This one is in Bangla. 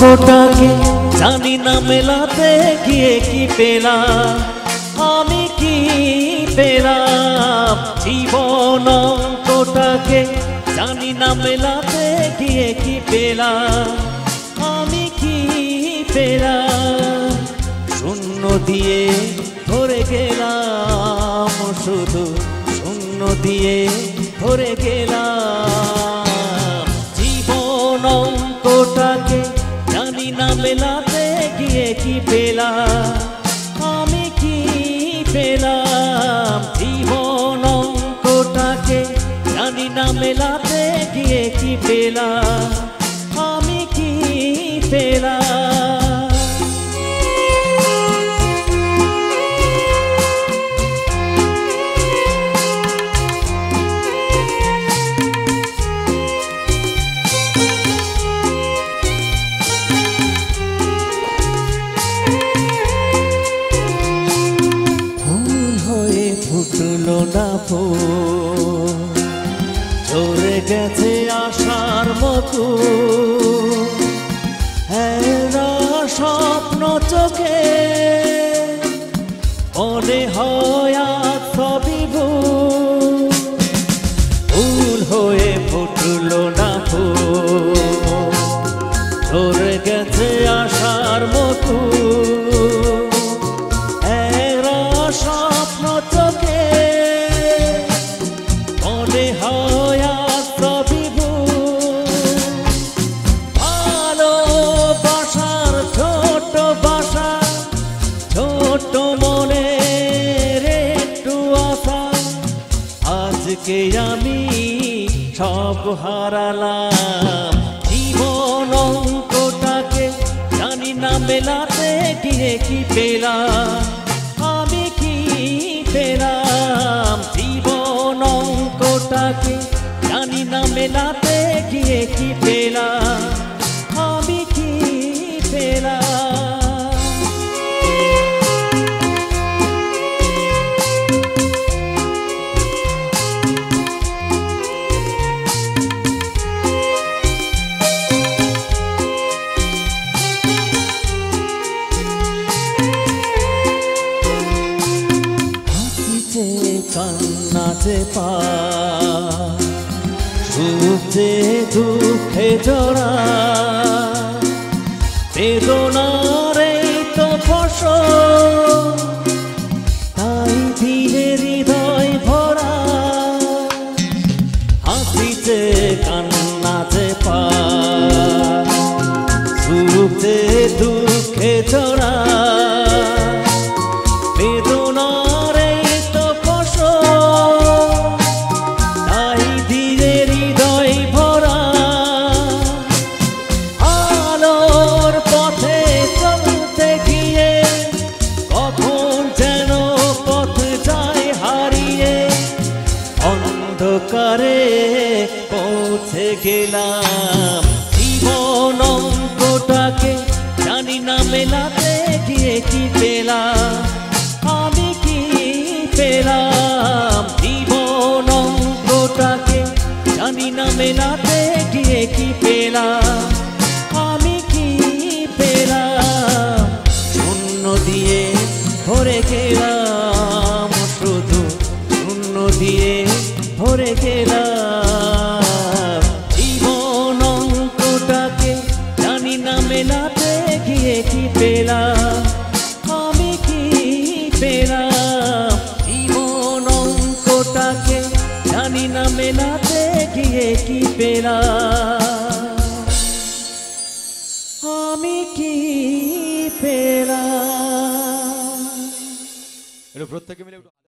অঙ্কটাকে জানি না মেলাতে গিয়ে কি পেলাম, আমি কি পেলাম। জীবন অঙ্কটাকে জানি না মেলাতে গিয়ে কি পেলাম, আমি কি পেলাম। শূন্য দিয়ে ভরে গেলাম, শুধু শূন্য দিয়ে ভরে গেলাম। জীবন অঙ্কটাকে জানি না মেলাতে গিয়ে কি পেলাম, আমি কি পেলাম। জীবন অঙ্কটাকে জানি না মেলাতে গিয়ে কি পেলাম, আমি কি পেলাম। ফুটলো না ফুল, ঝরে গেছে আশার মতো, এরা স্বপ্ন চোখে মনে হয় আজ সবই ভুল। ফুল হয়ে ফুটলো না ফুল, ঝরে গেছে আশার মতো, স্বপ্ন চোখে মনে হয় সবই ভুল। ভালোবাসার ছোট বাসা, ছোট মনের একটু আশা, আজকে আমি সব হারালাম। জীবন অঙ্কটাকে জানি না মেলাতে গিয়ে কি পেলাম, আমি কি পেলাম। জীবন অঙ্কটাকে জানি না মেলাতে গিয়ে কি পেলাম, আমি কি পেলাম। কান্না যে পা, সুখ যে দুঃখে জড়া, বেদনার এই তো ফসল, তাই ধীরে হৃদয় ভরা। হাসিতে কান্না যে পা, সুখ যে দুঃখে জড়া, বেদনার এই তো ফসল, তাই ধীরে হৃদয় ভরা। আলোর পথে চলতে গিয়ে কখন যেন পথ যায় হারিয়ে, অন্ধকারে পৌঁছে গেলাম। জীবন অঙ্কটাকে জানি না মেলাতে গিয়ে কি পেলাম, আমি কি পেলাম। জীবন অঙ্কটাকে জানি না মেলাতে গিয়ে কি পেলাম, আমি কি পেলাম। শূন্য দিয়ে ভরে গেলাম, শুধু শূন্য দিয়ে ভরে গেলাম। জীবন অঙ্কটাকে জানি না মেলাতে গিয়ে কি পেলাম, আমি কি পেলাম। জীবন অঙ্কটাকে জানি না মেলাতে গিয়ে কি পেলাম, আমি কি পেলাম। এটা প্রত্যেকে মিলে